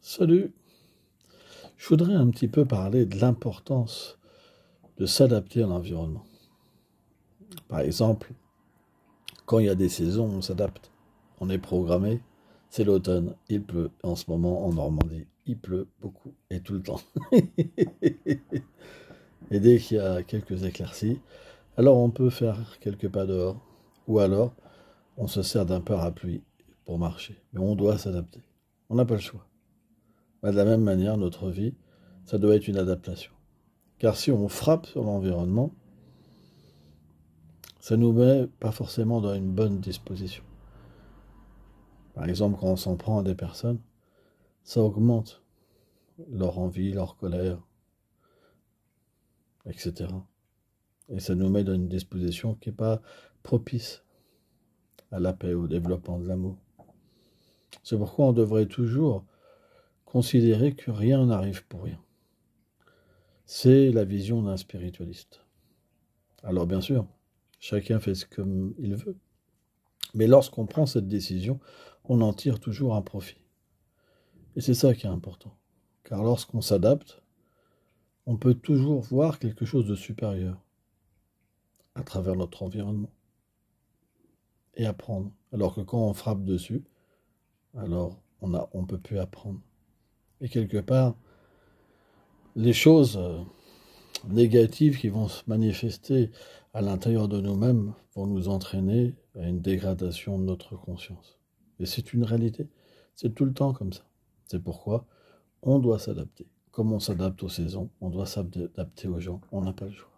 Salut, je voudrais un petit peu parler de l'importance de s'adapter à l'environnement. Par exemple, quand il y a des saisons, on s'adapte. On est programmé, c'est l'automne, il pleut. En ce moment, en Normandie, il pleut beaucoup et tout le temps. Et dès qu'il y a quelques éclaircies, alors on peut faire quelques pas dehors. Ou alors, on se sert d'un parapluie pour marcher. Mais on doit s'adapter. On n'a pas le choix. De la même manière, notre vie, ça doit être une adaptation. Car si on frappe sur l'environnement, ça nous met pas forcément dans une bonne disposition. Par exemple, quand on s'en prend à des personnes, ça augmente leur envie, leur colère, etc. Et ça nous met dans une disposition qui n'est pas propice à la paix, au développement de l'amour. C'est pourquoi on devrait toujours considérer que rien n'arrive pour rien. C'est la vision d'un spiritualiste. Alors bien sûr, chacun fait ce qu'il veut. Mais lorsqu'on prend cette décision, on en tire toujours un profit. Et c'est ça qui est important. Car lorsqu'on s'adapte, on peut toujours voir quelque chose de supérieur à travers notre environnement et apprendre. Alors que quand on frappe dessus, alors on peut plus apprendre. Et quelque part, les choses négatives qui vont se manifester à l'intérieur de nous-mêmes vont nous entraîner à une dégradation de notre conscience. Et c'est une réalité. C'est tout le temps comme ça. C'est pourquoi on doit s'adapter. Comme on s'adapte aux saisons, on doit s'adapter aux gens. On n'a pas le choix.